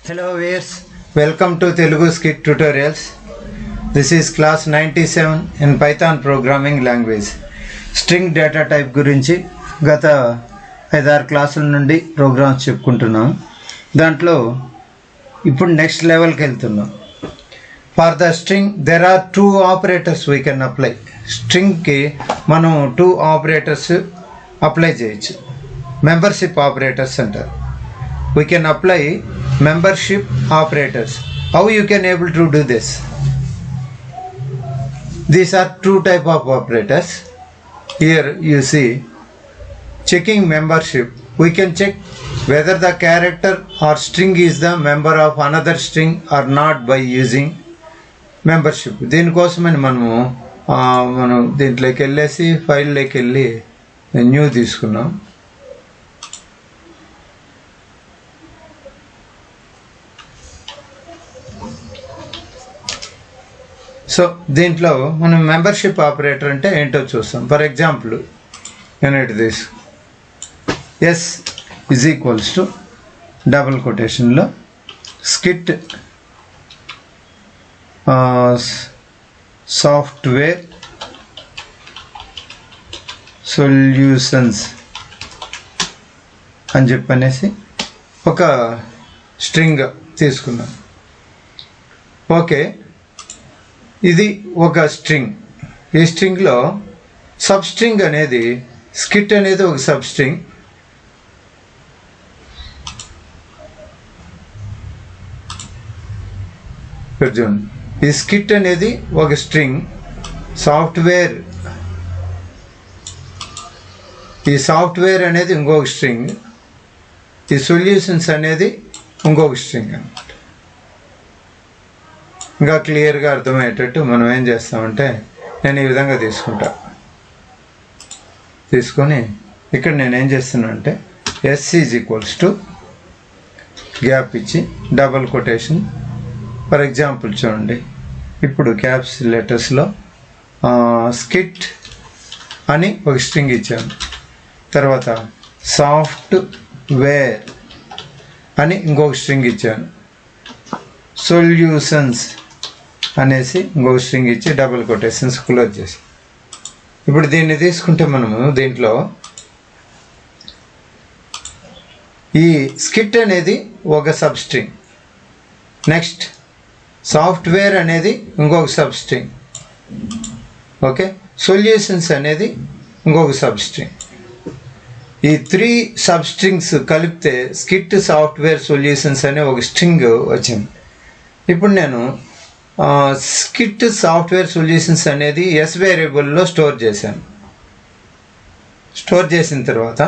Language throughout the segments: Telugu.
Hello viewers, welcome to Telugu Skit Tutorials. This is class 97 in Python programming language. String data type గురించి గత 5-6 క్లాసుల నుండి ప్రోగ్రామ్స్ చెప్పుకుంటున్నాం. దాంట్లో ఇప్పుడు నెక్స్ట్ లెవెల్కి వెళ్తున్నాం. For the string there are two operators we can apply. స్ట్రింగ్కి మనం 2 ఆపరేటర్స్ అప్లై చేయొచ్చు. మెంబర్షిప్ ఆపరేటర్స్ అంటారు. We can apply membership operators. How you can able to do this? These are two type of operators. Here you see checking membership. We can check whether the character or string is the member of another string or not by using membership. దీనికోసమని మనం దీంట్లోకి వెళ్ళేసి ఫైల్లోకి వెళ్ళి న్యూ తీసుకున్నాం. సో దీంట్లో మనం మెంబర్షిప్ ఆపరేటర్ అంటే ఏంటో చూస్తాం. ఫర్ ఎగ్జాంపుల్ నేను ఇటు తీసు s is equals to double కొటేషన్లో స్కిట్ సాఫ్ట్వేర్ సొల్యూషన్స్ అని చెప్పనేసి ఒక స్ట్రింగ్ తీసుకున్నాం. ఓకే, ఇది ఒక స్ట్రింగ్. ఈ స్ట్రింగ్లో సబ్ స్ట్రింగ్ అనేది స్కిట్ అనేది ఒక సబ్ స్ట్రింగ్. చూడండి, ఈ స్కిట్ అనేది ఒక స్ట్రింగ్. సాఫ్ట్వేర్, ఈ సాఫ్ట్వేర్ అనేది ఇంకొక స్ట్రింగ్. ఈ సొల్యూషన్స్ అనేది ఇంకొక స్ట్రింగ్ అన్నమాట. ఇంకా క్లియర్గా అర్థమయ్యేటట్టు మనం ఏం చేస్తామంటే నేను ఈ విధంగా తీసుకొని ఇక్కడ నేను ఏం చేస్తున్నా అంటే s is equals to gap ఇచ్చి డబల్ కొటేషన్. ఫర్ ఎగ్జాంపుల్ చూడండి, ఇప్పుడు క్యాప్స్ లెటర్స్లో స్కిట్ అని ఒక స్ట్రింగ్ ఇచ్చాను. తర్వాత సాఫ్ట్వేర్ అని ఇంకొక స్ట్రింగ్ ఇచ్చాను. సొల్యూషన్స్ అనేసి ఇంకొక స్ట్రింగ్ ఇచ్చి డబుల్ కొటేషన్స్ క్లోజ్ చేసి, ఇప్పుడు దీన్ని తీసుకుంటే మనము దీంట్లో ఈ స్కిట్ అనేది ఒక సబ్ స్ట్రింగ్, నెక్స్ట్ సాఫ్ట్వేర్ అనేది ఇంకొక సబ్ స్ట్రింగ్, ఓకే, సొల్యూషన్స్ అనేది ఇంకొక సబ్ స్ట్రింగ్. ఈ 3 సబ్ స్ట్రింగ్స్ కలిపితే స్కిట్ సాఫ్ట్వేర్ సొల్యూషన్స్ అనే ఒక స్ట్రింగ్ వచ్చింది. ఇప్పుడు నేను స్కిట్ సాఫ్ట్వేర్ సొల్యూషన్స్ అనేది ఎస్ వేరియబుల్లో స్టోర్ చేశాను. స్టోర్ చేసిన తర్వాత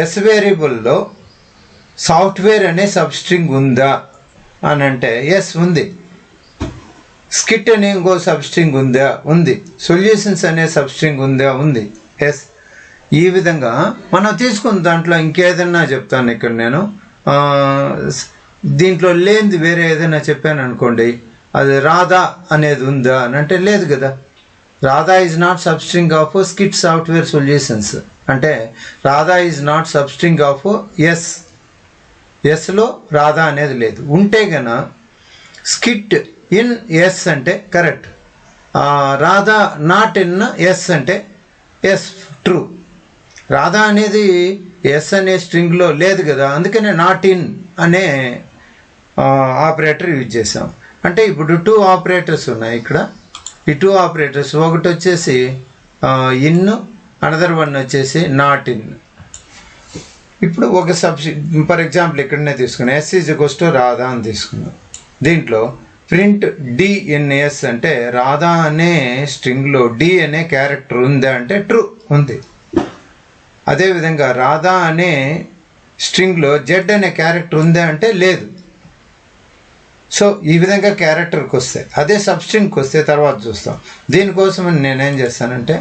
ఎస్ వేరియబుల్లో సాఫ్ట్వేర్ అనే సబ్ స్ట్రింగ్ ఉందా అని అంటే ఎస్ ఉంది. స్కిట్ అనే ఇంకో సబ్ స్ట్రింగ్ ఉందా? ఉంది. సొల్యూషన్స్ అనే సబ్ స్ట్రింగ్ ఉందా? ఉంది. ఎస్. ఈ విధంగా మనం తీసుకున్న దాంట్లో ఇంకేదన్నా చెప్తాను. ఇక్కడ నేను దీంట్లో లేనిది వేరే ఏదైనా చెప్పాను అనుకోండి, అది రాధా అనేది ఉందా అని అంటే లేదు కదా. Radha is not substring of Skit software Solutions అంటే Radha is not substring of s. ఎస్లో రాధా అనేది లేదు. ఉంటే గన స్కిట్ ఇన్ ఎస్ అంటే correct, Radha not in s అంటే ఎస్ ట్రూ. రాధా అనేది ఎస్ అనే స్ట్రింగ్లో లేదు కదా, అందుకనే నాట్ ఇన్ అనే ఆపరేటర్ యూజ్ చేసాం. అంటే ఇప్పుడు 2 ఆపరేటర్స్ ఉన్నాయి ఇక్కడ. ఈ 2 ఆపరేటర్స్, ఒకటి వచ్చేసి ఇన్, అనదర్ వన్ వచ్చేసి నాట్ ఇన్. ఇప్పుడు ఒక ఫర్ ఎగ్జాంపుల్ ఇక్కడనే తీసుకున్నాం, s is equals to Radha అని తీసుకున్నాం. దీంట్లో ప్రింట్ డి ఇన్ ఎస్ అంటే రాధా అనే స్ట్రింగ్లో డి అనే క్యారెక్టర్ ఉందా అంటే ట్రూ, ఉంది. అదేవిధంగా రాధా అనే స్ట్రింగ్లో జెడ్ అనే క్యారెక్టర్ ఉందా అంటే లేదు. సో ఈ విధంగా క్యారెక్టర్కి వస్తే, అదే సబ్స్ట్రింగ్కి వస్తే తర్వాత చూస్తాం. దీనికోసం నేనేం చేస్తానంటే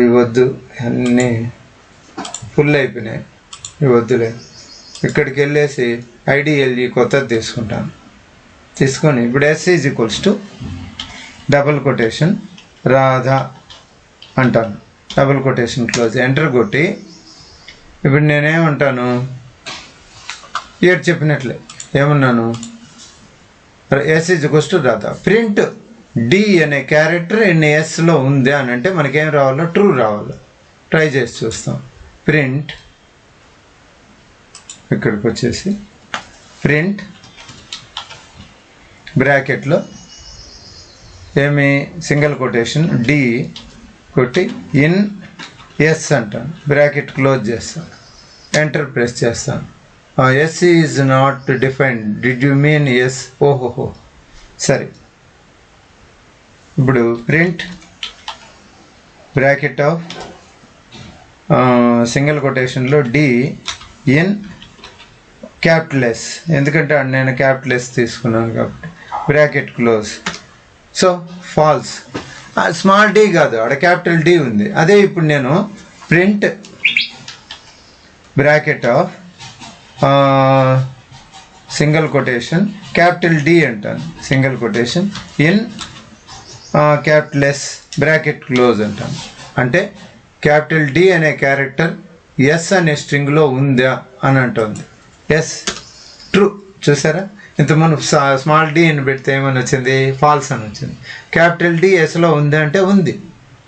ఇవద్దు, అన్నీ ఫుల్ అయిపోయినాయి, ఇవద్దులే, ఇక్కడికి వెళ్ళేసి ఐడిఎల్ఈ కొత్తది తీసుకుంటాను. తీసుకొని ఇప్పుడు yes is equals to double quotation Radha అంటాను. డబుల్ కొటేషన్ క్లోజ్, ఎంటర్ కొట్టి ఇప్పుడు నేనేమంటాను, ఇక్కడ చెప్పినట్లే ఏమన్నాను, s is equals to Radha. Print d అనే క్యారెక్టర్ ఎస్లో ఉంది అని అంటే మనకేం రావాలో, ట్రూ రావాలి. ట్రై చేసి చూస్తాం. ప్రింట్ ఇక్కడికి వచ్చేసి ప్రింట్ బ్రాకెట్లో ఏమి సింగిల్ కొటేషన్ డి కొట్టి ఇన్ ఎస్ అంటాను, బ్రాకెట్ క్లోజ్ చేస్తాను, ఎంటర్ ప్రెస్ చేస్తాను. S is not defined, did you mean s? ఓహోహో, సరే. ఇప్పుడు ప్రింట్ బ్రాకెట్ ఆఫ్ సింగిల్ కొటేషన్లో డి ఇన్ క్యాపిటల్ ఎస్, ఎందుకంటే నేను క్యాపిటల్ ఎస్ తీసుకున్నాను కాబట్టి, bracket close. So false, small d కాదు, అక్కడ క్యాపిటల్ డి ఉంది. అదే ఇప్పుడు నేను print bracket of single quotation capital d అంటాను, single quotation in capital yes bracket close అంటాను. అంటే క్యాపిటల్ డి అనే క్యారెక్టర్ ఎస్ అనే స్ట్రింగ్లో ఉందా అని అంటుంది. Yes, true. చూసారా, ఇంత మనం స్మాల్ డి అని పెడితే ఏమని వచ్చింది? ఫాల్స్ అని వచ్చింది. క్యాపిటల్ డి ఎస్లో ఉంది అంటే ఉంది.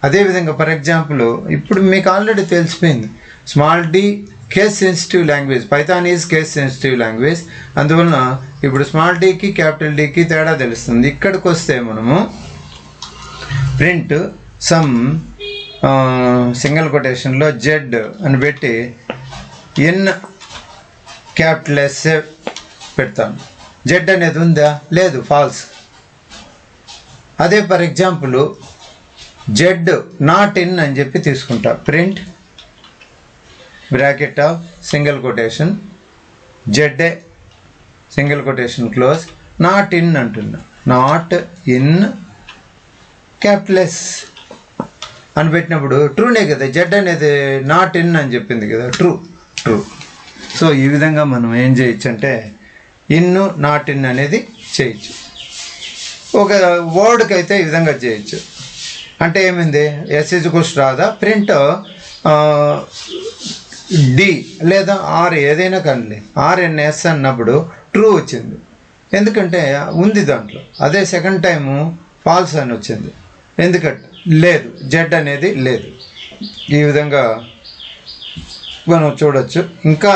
అదేవిధంగా ఫర్ ఎగ్జాంపుల్ ఇప్పుడు మీకు ఆల్రెడీ తెలిసిపోయింది, small d case sensitive language, Python is case sensitive language. అందువలన ఇప్పుడు స్మాల్ డికి క్యాపిటల్ డికి తేడా తెలుస్తుంది. ఇక్కడికి వస్తే మనము ప్రింట్ సమ్ సింగిల్ కొటేషన్లో జెడ్ అని పెట్టి ఇన్ క్యాపిటల్ ఎస్ పెడతాను. జెడ్ అనేది ఉందా? లేదు, ఫాల్స్. అదే for example Z not in అని చెప్పి తీసుకుంటా. Print bracket of single quotation Z single quotation close, not in అంటున్నా, నాట్ ఇన్ క్యాపిటల్ ఎస్ అని పెట్టినప్పుడు ట్రూనే కదా, జెడ్ అనేది నాట్ ఇన్ అని చెప్పింది కదా, ట్రూ. ట్రూ. సో ఈ విధంగా మనం ఏం చేయొచ్చు అంటే ఇన్ నాట్ ఇన్ అనేది చేయొచ్చు. ఒక వర్డ్కి అయితే ఈ విధంగా చేయొచ్చు. అంటే ఏమైంది, ఎస్ ఈజ్ ఈక్వల్స్ రాదా, ప్రింట్ డి లేదా ఆర్ ఏదైనా కానీ ఆర్ఎన్ఎస్ అన్నప్పుడు ట్రూ వచ్చింది, ఎందుకంటే ఉంది దాంట్లో. అదే సెకండ్ టైము ఫాల్స్ అని వచ్చింది, ఎందుకంటే లేదు, జెడ్ అనేది లేదు. ఈ విధంగా మనం చూడొచ్చు. ఇంకా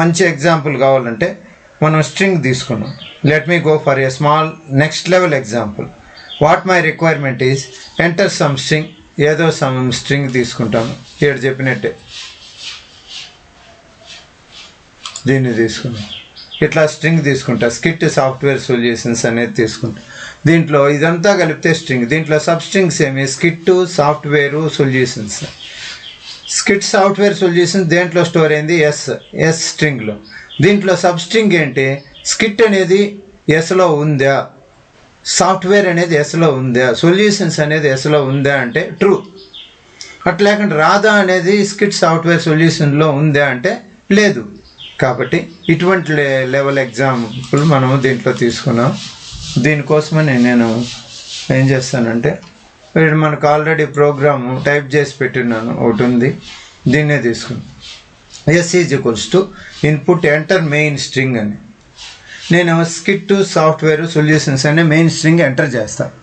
మంచి ఎగ్జాంపుల్ కావాలంటే మనం స్ట్రింగ్ తీసుకున్నాం. Let me go for a small next level example. What my requirement is enter some string, ఏదో సమ్ స్ట్రింగ్ తీసుకుంటాను. ఇక్కడ చెప్పినట్టే దీన్ని తీసుకున్నాం. ఇట్లా స్ట్రింగ్ తీసుకుంటా, స్కిట్ సాఫ్ట్వేర్ సొల్యూషన్స్ అనేది తీసుకుంటా. దీంట్లో ఇదంతా కలిపితే స్ట్రింగ్. దీంట్లో సబ్ స్ట్రింగ్స్ ఏమి, skit software solutions. Skit software solutions దేంట్లో స్టోర్ అయింది, ఎస్ స్ట్రింగ్లో. దీంట్లో సబ్ స్ట్రింగ్ ఏంటి, స్కిట్ అనేది ఎస్లో ఉందా, సాఫ్ట్వేర్ అనేది ఎస్లో ఉందా, సొల్యూషన్స్ అనేది ఎస్లో ఉందా అంటే ట్రూ. అట్లా లేకుండా రాధా అనేది స్కిట్ సాఫ్ట్వేర్ సొల్యూషన్లో ఉందా అంటే లేదు. కాబట్టి ఇటువంటి లెవెల్ ఎగ్జాంపుల్ మనం దీంట్లో తీసుకున్నాం. దీనికోసమని నేను ఏం చేస్తానంటే మనకు ఆల్రెడీ ప్రోగ్రాము టైప్ చేసి పెట్టినాను, ఒకటి ఉంది, దీన్నే తీసుకున్నాను. S is equals to input enter main string అని. నేను స్కిట్ సాఫ్ట్వేర్ సొల్యూషన్స్ అనే మెయిన్ స్ట్రింగ్ ఎంటర్ చేస్తాను.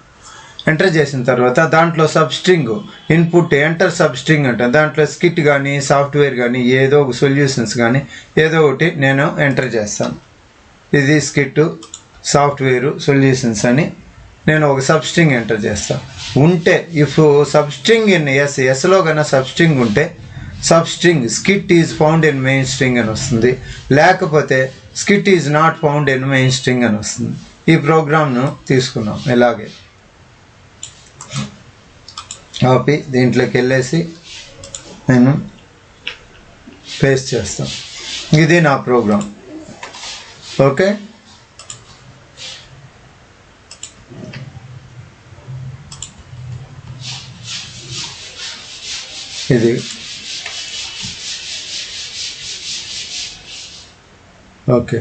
ఎంటర్ చేసిన తర్వాత దాంట్లో sub string input enter sub string అంట. దాంట్లో స్కిట్ కానీ సాఫ్ట్వేర్ కానీ ఏదో ఒక సొల్యూషన్స్ కానీ ఏదో ఒకటి నేను ఎంటర్ చేస్తాను. ఇది స్కిట్ సాఫ్ట్వేర్ సొల్యూషన్స్ అని నేను ఒక సబ్ స్ట్రింగ్ ఎంటర్ చేస్తాను. ఉంటే ఇఫ్ సబ్ స్ట్రింగ్ ఇన్ ఎస్లో కన్నా సబ్ స్ట్రింగ్ ఉంటే sub string skit is found in main string అని వస్తుంది. లేకపోతే skit is not found in main string అని వస్తుంది. ఈ ప్రోగ్రామ్ను తీసుకున్నాం. ఇలాగే కాపీ దీంట్లోకి వెళ్ళేసి నేను పేస్ట్ చేస్తాను. ఇది నా ప్రోగ్రామ్. ఓకే, ఇది ఓకే.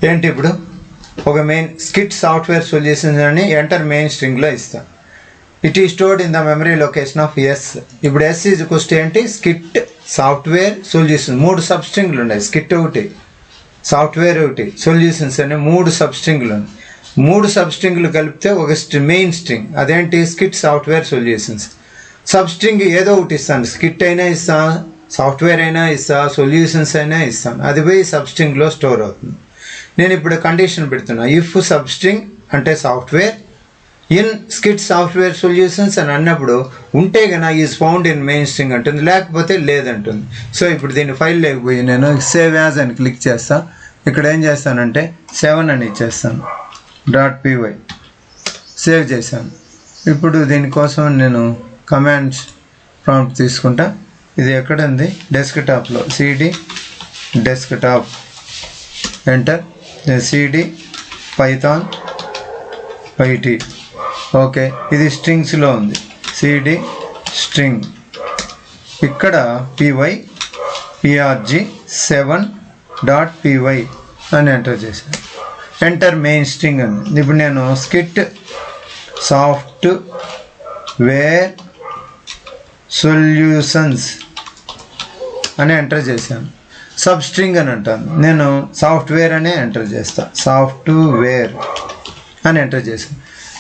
ఏంటి ఇప్పుడు ఒక మెయిన్ స్కిట్ సాఫ్ట్వేర్ సొల్యూషన్స్ అని ఎంటర్ మెయిన్ స్ట్రింగ్లో ఇస్తాను. It is stored in the memory location of S. ఇప్పుడు ఎస్ ఈజ్ ఈక్వల్స్ టు ఏంటి, స్కిట్ సాఫ్ట్వేర్ సొల్యూషన్. 3 సబ్స్ట్రింగ్లు ఉన్నాయి, స్కిట్ ఒకటి, సాఫ్ట్వేర్ ఒకటి, సొల్యూషన్స్ అనే 3 సబ్స్ట్రింగ్లు ఉన్నాయి. 3 సబ్స్ట్రింగ్లు కలిపితే ఒక మెయిన్ స్ట్రింగ్. అదేంటి, స్కిట్ సాఫ్ట్వేర్ సొల్యూషన్స్. సబ్స్ట్రింగ్ ఏదో ఒకటి ఇస్తాను, స్కిట్ అయినా ఇస్తా, సాఫ్ట్వేర్ అయినా ఇస్తా, సొల్యూషన్స్ అయినా ఇస్తాను. అది పోయి సబ్స్ట్రింగ్లో స్టోర్ అవుతుంది. నేను ఇప్పుడు కండిషన్ పెడుతున్నా, ఇఫ్ సబ్స్ట్రింగ్ అంటే software in skit software solutions అని అన్నప్పుడు ఉంటే కన్నా is found in main string అంటుంది, లేకపోతే లేదంటుంది. సో ఇప్పుడు దీన్ని ఫైల్ లేకపోయి నేను సేవ్ యాజ్ అని క్లిక్ చేస్తా. ఇక్కడ ఏం చేస్తానంటే 7 అని ఇచ్చేస్తాను, .py సేవ్ చేశాను. ఇప్పుడు దీనికోసం నేను కమాండ్స్ ప్రాంప్ట్ తీసుకుంటా. ఇది ఎక్కడ ఉంది, డెస్క్టాప్లో, cd desktop, enter, cd python pyt. Okay, ఇది స్ట్రింగ్స్లో ఉంది, cd స్ట్రింగ్. ఇక్కడ py 7.py అని ఎంటర్ చేశాను. ఎంటర్ మెయిన్ స్ట్రింగ్ అని. ఇప్పుడు నేను స్కిట్ సాఫ్ట్వేర్ సొల్యూషన్స్ అని ఎంటర్ చేశాను. సబ్ స్ట్రింగ్ అని అంటాను, నేను సాఫ్ట్వేర్ అనే ఎంటర్ చేస్తాను, సాఫ్ట్వేర్ అని ఎంటర్ చేశాను.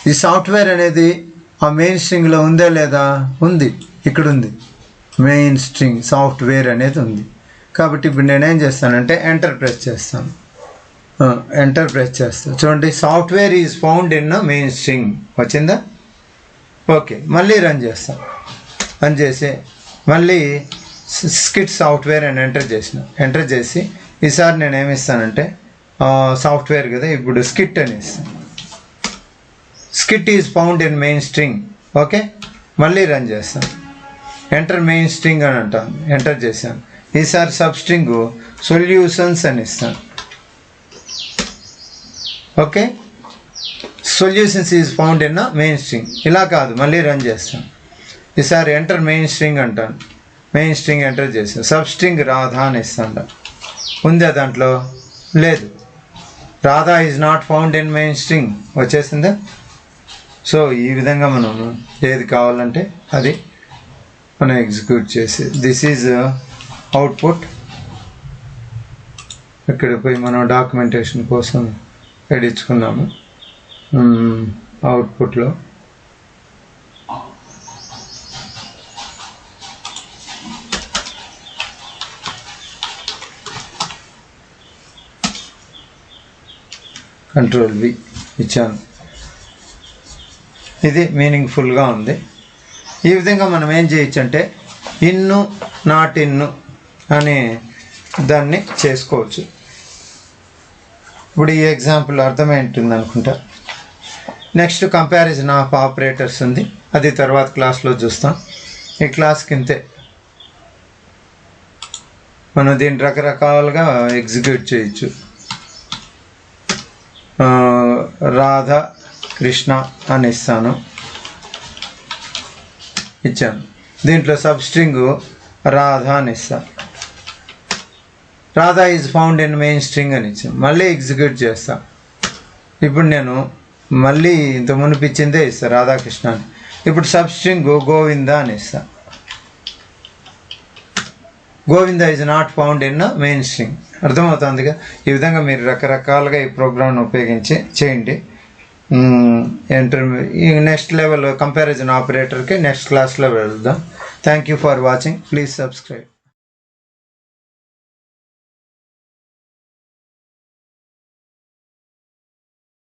ఈ సాఫ్ట్వేర్ అనేది ఆ మెయిన్ స్ట్రింగ్లో ఉందా లేదా, ఉంది, ఇక్కడ ఉంది, మెయిన్ స్ట్రింగ్ సాఫ్ట్వేర్ అనేది ఉంది. కాబట్టి ఇప్పుడు నేనేం చేస్తానంటే ఎంటర్ ప్రెస్ చేస్తాను. ఎంటర్ ప్రెస్ చేస్తాను, చూడండి, software is found in main string వచ్చిందా. ఓకే, మళ్ళీ రన్ చేస్తాను. రన్ చేసి మళ్ళీ స్కిట్ సాఫ్ట్వేర్ అని ఎంటర్ చేసి ఈసారి నేను ఏమిస్తానంటే సాఫ్ట్వేర్ కదా, ఇప్పుడు స్కిట్ అని ఇస్తాను. Skit is found in main string. Okay, మళ్ళీ రన్ చేస్తాను. ఎంటర్ మెయిన్ స్ట్రింగ్ అని అంటాను, ఎంటర్ చేశాను. ఈసారి సబ్ స్ట్రింగ్ సొల్యూషన్స్ అని ఇస్తాను. Okay, solutions is found in main string. ఇలా కాదు, మళ్ళీ రన్ చేస్తాను. ఈసారి ఎంటర్ మెయిన్ స్ట్రింగ్ అంటాను, మెయిన్ స్ట్రింగ్ ఎంటర్ చేసాను. సబ్ స్ట్రింగ్ రాధా అని ఇస్తాను. ఉందా దాంట్లో, లేదు, Radha is not found in main string వచ్చేసిందా. సో ఈ విధంగా మనం ఏది కావాలంటే అది మనం ఎగ్జిక్యూట్ చేసి, దిస్ ఈజ్ అవుట్పుట్. ఇక్కడ పోయి మనం డాక్యుమెంటేషన్ కోసం ఎడించుకున్నాము. అవుట్పుట్లో Ctrl V ఇచ్చాను. ఇది మీనింగ్ఫుల్గా ఉంది. ఈ విధంగా మనం ఏం చేయొచ్చు అంటే ఇన్ను నాట్ ఇన్ను అని దాన్ని చేసుకోవచ్చు. ఇప్పుడు ఈ ఎగ్జాంపుల్ అర్థమైంటుంది అనుకుంటా. నెక్స్ట్ కంపారిజన్ ఆఫ్ ఆపరేటర్స్ ఉంది, అది తర్వాత క్లాస్లో చూస్తాం. ఈ క్లాస్కి ఇంతే. మనం దీన్ని రకరకాలుగా ఎగ్జిక్యూట్ చేయొచ్చు. రాధా కృష్ణ అని ఇస్తాను, ఇచ్చాను. దీంట్లో సబ్ స్ట్రింగ్ రాధా అని ఇస్తాను. Radha is found in main string అని ఇచ్చాను. మళ్ళీ ఎగ్జిక్యూట్ చేస్తాను. ఇప్పుడు నేను మళ్ళీ ఇంత మునిపించిందే ఇస్తాను, రాధాకృష్ణ అని. ఇప్పుడు సబ్ స్ట్రింగ్ గోవింద అని ఇస్తాను. Govinda is not found in main string. అర్థమవుతుందిగా. ఈ విధంగా మీరు రకరకాలుగా ఈ ప్రోగ్రామ్ను ఉపయోగించి చేయండి. ఈ నెక్స్ట్ లెవెల్ కంపారిజన్ ఆపరేటర్కి నెక్స్ట్ క్లాస్లో వెళ్దాం. Thank you for watching. Please subscribe.